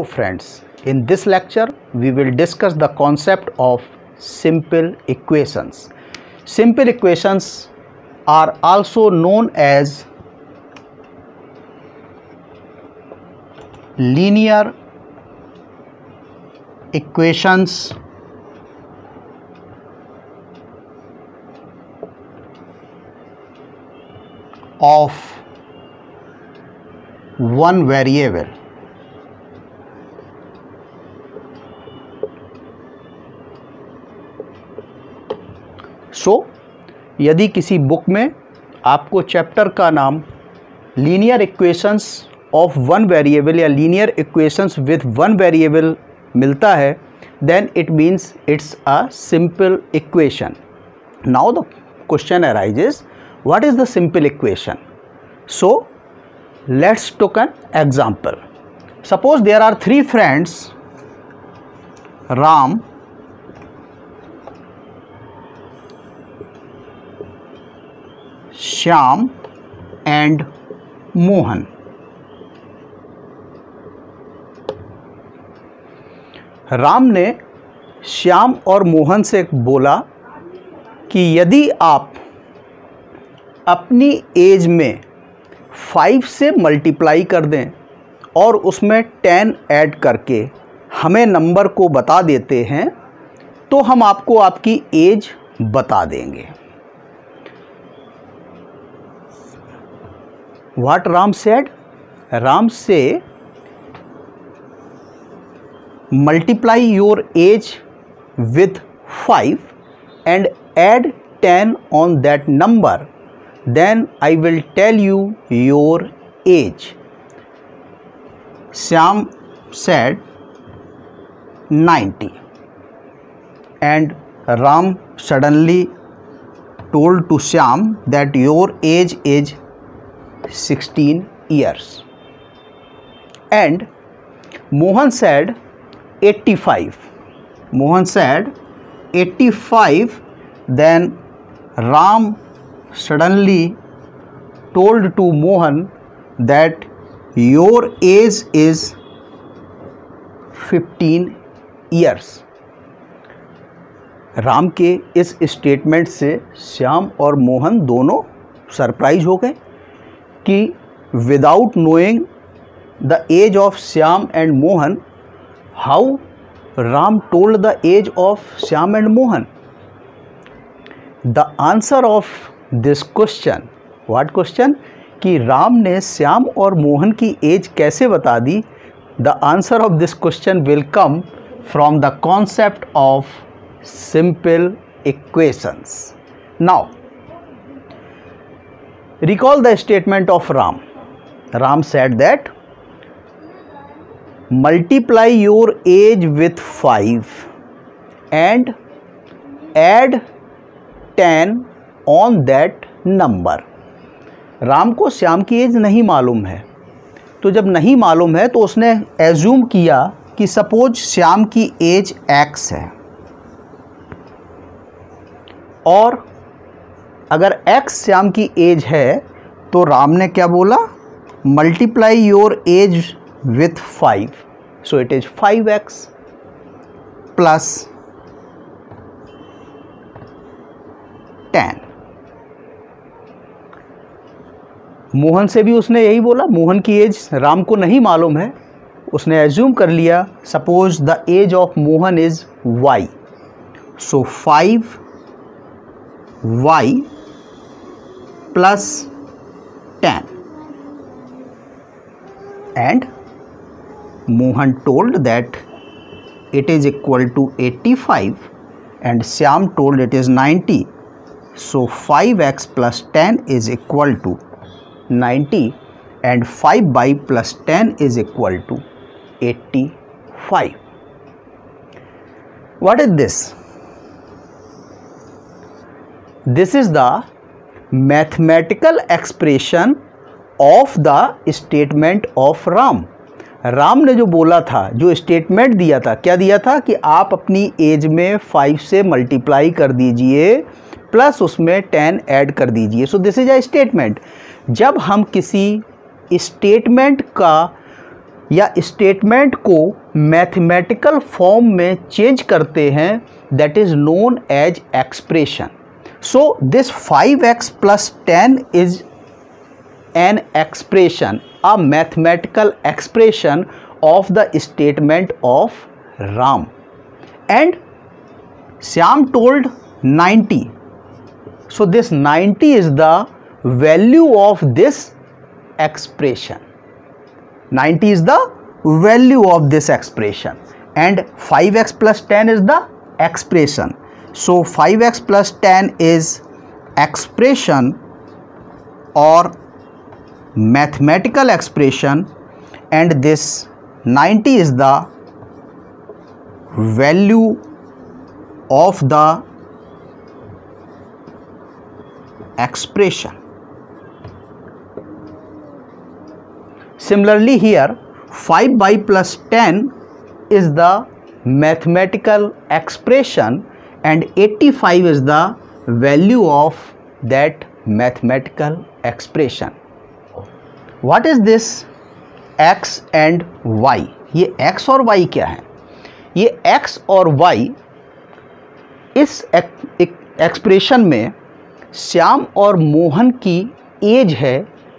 Hello friends, in this lecture we will discuss the concept of simple equations. Simple equations are also known as linear equations of one variable. यदि किसी book में आपको chapter का नाम linear equations of one variable या linear equations with one variable मिलता है, then it means it's a simple equation. Now the question arises, what is the simple equation? So let's take an example. Suppose there are three friends, Ram, Shyam and Mohan. Ram ने श्याम और मोहन से बोला कि यदि आप अपनी एज में 5 से मल्टीप्लाई कर दें और उसमें 10 ऐड करके हमें नंबर को बता देते हैं तो हम आपको आपकी एज बता देंगे. What Ram said? Ram say, multiply your age with 5 and add 10 on that number, then I will tell you your age. Shyam said 90 and Ram suddenly told to Shyam that your age is 16 years. And Mohan said 85. Mohan said 85. Then Ram suddenly told to Mohan that your age is 15 years. Ram के इस statement से श्याम और मोहन दोनों surprise हो गए कि without knowing the age of Shyam and Mohan, how Ram told the age of Shyam and Mohan. The answer of this question, what question, कि राम ने श्याम और मोहन की एज कैसे बता दी. The answer of this question will come from the concept of simple equations. Now recall the statement of Ram. Ram said that multiply your age with 5 and add 10 on that number. Ram को श्याम की as नहीं मालूम है, तो जब नहीं मालूम है तो उसने एज्यूम किया कि सपोज श्याम की एज x है और अगर x श्याम की एज है तो राम ने क्या बोला, multiply your age with 5, so it is 5x plus 10. Mohan से भी उसने यही बोला. मोहन की एज राम को नहीं मालूम है, उसने एज्यूम कर लिया suppose the age of Mohan is y, so 5y plus 10. And Mohan told that it is equal to 85 and Shyam told it is 90. So 5x plus 10 is equal to 90 and 5y plus 10 is equal to 85. What is this? This is the mathematical expression of the statement of Ram. Ram ने जो बोला था, जो statement दिया था, क्या दिया था कि आप अपनी एज में 5 से मल्टीप्लाई कर दीजिए प्लस उसमें 10 ऐड कर दीजिए. सो दिस इज अ स्टेटमेंट. जब हम किसी स्टेटमेंट का या स्टेटमेंट को मैथमेटिकल फॉर्म में चेंज करते हैं, that is known as expression. So this 5x plus 10 is an expression, a mathematical expression of the statement of Ram. And Shyam told 90. So this 90 is the value of this expression. 90 is the value of this expression, and 5x plus 10 is the expression. So 5x plus 10 is expression or mathematical expression, and this 90 is the value of the expression. Similarly here 5y plus 10 is the mathematical expression, and 85 is the value of that mathematical expression. What is this x and y? ये x और y क्या है? ये x और y इस expression में श्याम और मोहन की एज है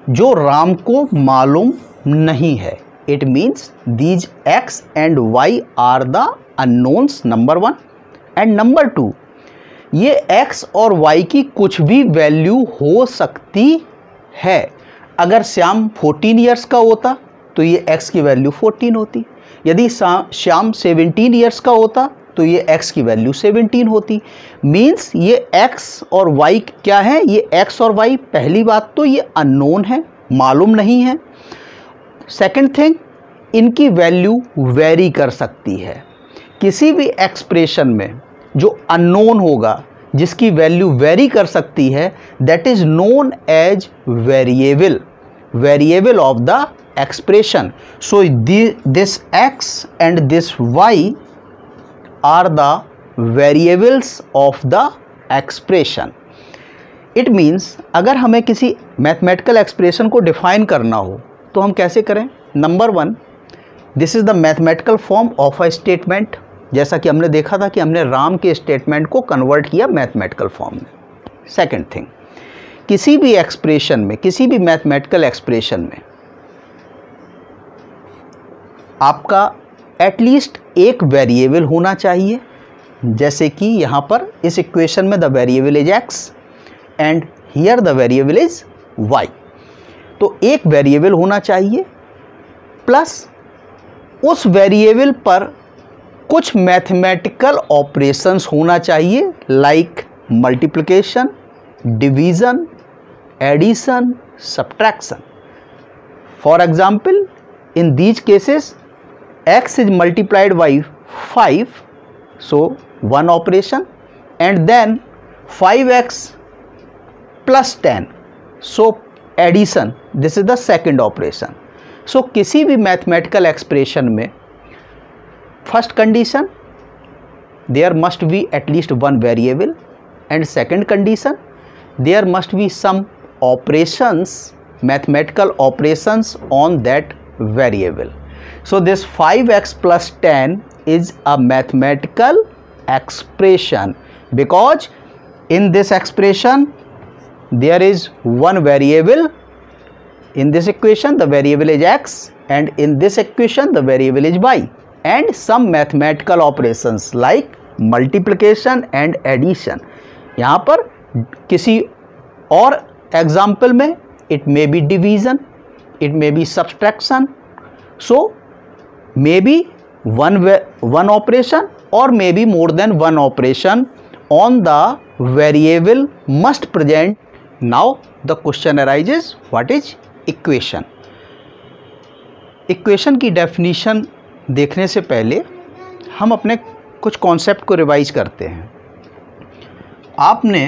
जो राम को मालूम नहीं है. It means these x and y are the unknowns, number 1. And number 2, ये x और y की कुछ भी वैल्यू हो सकती है. अगर श्याम 14 ईयर्स का होता तो ये x की वैल्यू 14 होती. यदि श्याम 17 ईयर्स का होता तो ये x की वैल्यू 17 होती. मीन्स ये x और y क्या है? ये x और y पहली बात तो ये अननोन है, मालूम नहीं है. सेकंड थिंग, इनकी वैल्यू वेरी कर सकती है. किसी भी एक्सप्रेशन में जो अननोन होगा, जिसकी वैल्यू वेरी कर सकती है, that is known as variable, variable of the expression. So this x and this y are the variables of the expression. It means अगर हमें किसी मैथमेटिकल एक्सप्रेशन को डिफाइन करना हो तो हम कैसे करें? Number 1, this is the mathematical form of a statement. जैसा कि हमने देखा था कि हमने राम के स्टेटमेंट को कन्वर्ट किया मैथमेटिकल फॉर्म में. सेकंड थिंग, किसी भी एक्सप्रेशन में, किसी भी मैथमेटिकल एक्सप्रेशन में आपका एटलीस्ट एक वेरिएबल होना चाहिए. जैसे कि यहाँ पर इस इक्वेशन में the variable is x and here the variable is y. तो एक वेरिएबल होना चाहिए, प्लस उस वेरिएबल पर कुछ मैथमेटिकल ऑपरेशंस होना चाहिए, like multiplication, division, addition, subtraction. For example, in these cases x is multiplied by 5, so one operation, and then 5x plus 10, so addition, this is the second operation. So किसी भी mathematical expression में first condition, there must be at least one variable, and second condition, there must be some operations, mathematical operations on that variable. So this 5x plus 10 is a mathematical expression, because in this expression there is one variable. In this equation the variable is x, and in this equation the variable is y, and some mathematical operations like multiplication and addition. यहाँ पर किसी और example में it may be division, it may be subtraction. So maybe one operation or maybe more than one operation on the variable must present. Now the question arises, what is equation? Equation की definition देखने से पहले हम अपने कुछ concept को revise करते हैं. आपने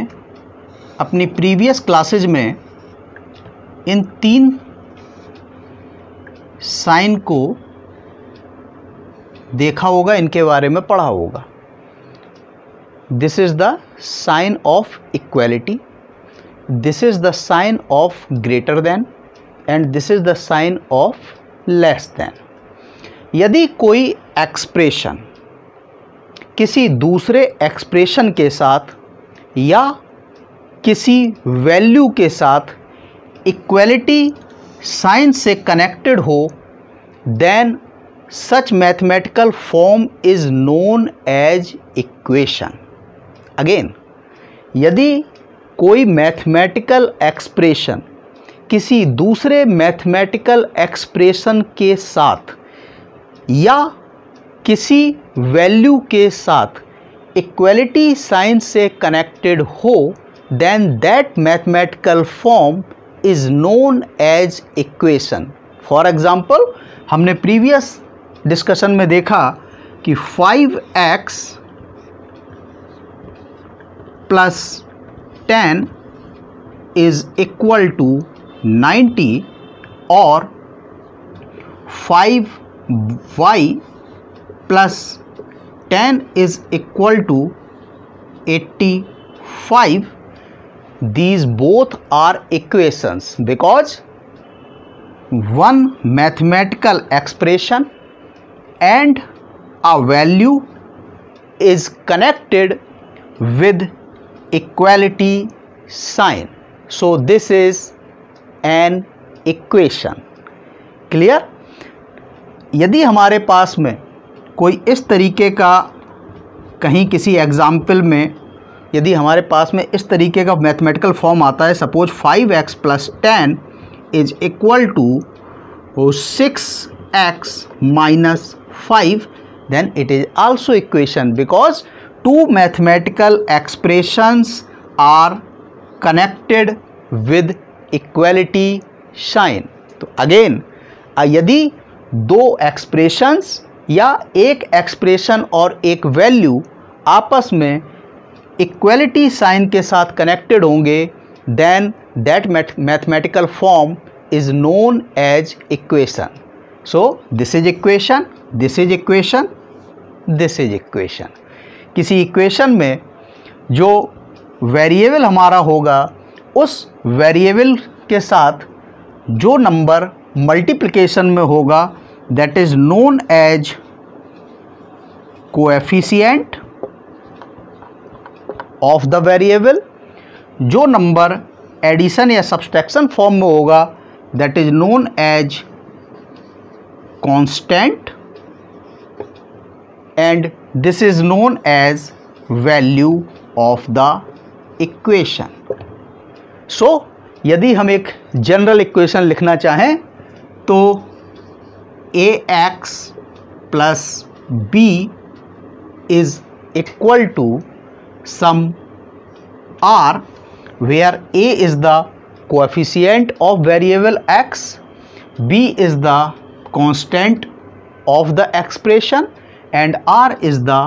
अपनी प्रीवियस क्लासेज में इन 3 साइन को देखा होगा, इनके बारे में पढ़ा होगा. This is the sign of equality, this is the sign of greater than, and this is the sign of less than. यदि कोई एक्सप्रेशन किसी दूसरे एक्सप्रेशन के साथ या किसी वैल्यू के साथ इक्वलिटी साइन से कनेक्टेड हो, then such mathematical form is known as equation. Again, यदि कोई मैथमेटिकल एक्सप्रेशन किसी दूसरे मैथमेटिकल एक्सप्रेशन के साथ या किसी वैल्यू के साथ इक्वलिटी साइन से कनेक्टेड हो, then that mathematical form is known as equation. For example, हमने प्रीवियस डिस्कशन में देखा कि 5x plus 10 is equal to 90 और 5y plus 10 is equal to 85. These both are equations because one mathematical expression and a value is connected with equality sign. So this is an equation. Clear? यदि हमारे पास में कोई इस तरीके का कहीं किसी एग्जाम्पल में यदि हमारे पास में इस तरीके का मैथमेटिकल फॉर्म आता है, suppose 5x plus 10 is equal to 6x minus 5, then it is also equation because two mathematical expressions are connected with equality sign. तो अगेन, यदि दो एक्सप्रेशंस या एक एक्सप्रेशन और एक वैल्यू आपस में इक्वलिटी साइन के साथ कनेक्टेड होंगे, then that mathematical form is known as equation. So this is equation, this is equation, this is equation. किसी इक्वेशन में जो वेरिएबल हमारा होगा, उस वेरिएबल के साथ जो नंबर मल्टीप्लिकेशन में होगा, that is known as coefficient of the variable। जो नंबर एडिशन या सब्सट्रैक्शन फॉर्म में होगा, that is known as constant and this is known as value of the equation। so यदि हम एक जनरल इक्वेशन लिखना चाहें तो ax plus b is equal to some r where a is the coefficient of variable x, b is the constant of the expression and r is the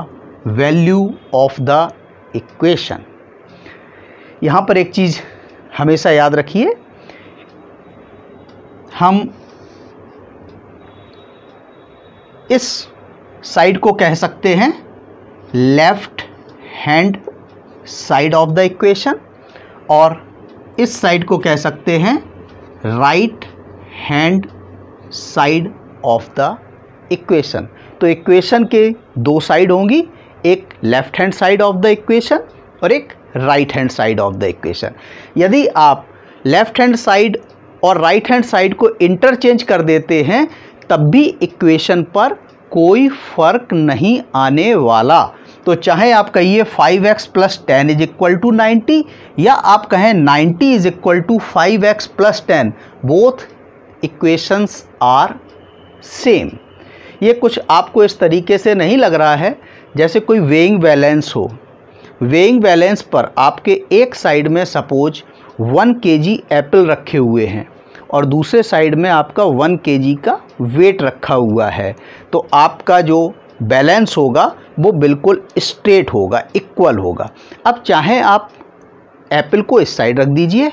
value of the equation। यहाँ पर एक चीज़ हमेशा याद रखिए, हम इस side को कह सकते हैं left hand side of the equation और इस साइड को कह सकते हैं right hand side of the equation. तो इक्वेशन के दो साइड होंगी, एक left hand side of the equation और एक right hand side of the equation. यदि आप लेफ्ट हैंड साइड और राइट हैंड साइड को इंटरचेंज कर देते हैं, तब भी इक्वेशन पर कोई फ़र्क नहीं आने वाला। तो चाहे आप कहिए 5x plus 10 is equal to 90 या आप कहें 90 is equal to 5x plus 10, both equations are same. ये कुछ आपको इस तरीके से नहीं लग रहा है जैसे कोई वेइंग बैलेंस हो। वेइंग बैलेंस पर आपके एक साइड में सपोज 1 kg एप्पल रखे हुए हैं और दूसरे साइड में आपका 1 kg का वेट रखा हुआ है, तो आपका जो बैलेंस होगा वो बिल्कुल स्ट्रेट होगा, इक्वल होगा। अब चाहे आप एप्पल को इस साइड रख दीजिए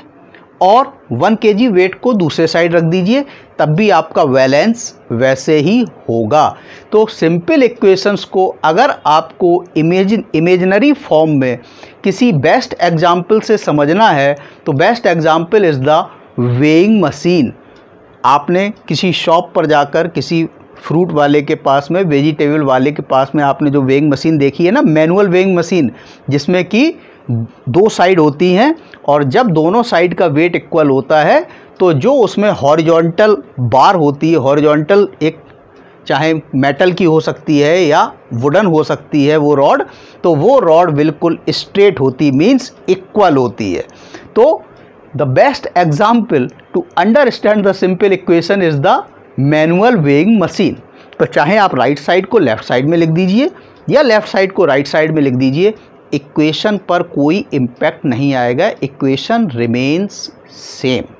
और 1 kg वेट को दूसरे साइड रख दीजिए, तब भी आपका बैलेंस वैसे ही होगा। तो सिंपल इक्वेशंस को अगर आपको इमेजिनरी फॉर्म में किसी बेस्ट एग्जाम्पल से समझना है तो best example is the weighing machine. आपने किसी शॉप पर जाकर किसी फ्रूट वाले के पास में, वेजिटेबल वाले के पास में आपने जो वेइंग मशीन देखी है ना, मैनुअल वेइंग मशीन, जिसमें कि 2 साइड होती हैं, और जब दोनों साइड का वेट इक्वल होता है तो जो उसमें हॉरिजॉन्टल बार होती है, हॉरिजॉन्टल एक चाहे मेटल की हो सकती है या वुडन हो सकती है वो रॉड, तो वो रॉड बिल्कुल स्ट्रेट होती, मीन्स इक्वल होती है। तो the best example to understand the simple equation is the manual weighing machine. तो चाहे आप राइट साइड को लेफ्ट साइड में लिख दीजिए या लेफ्ट साइड को राइट साइड में लिख दीजिए, इक्वेशन पर कोई इम्पैक्ट नहीं आएगा, इक्वेशन रिमेन्स सेम।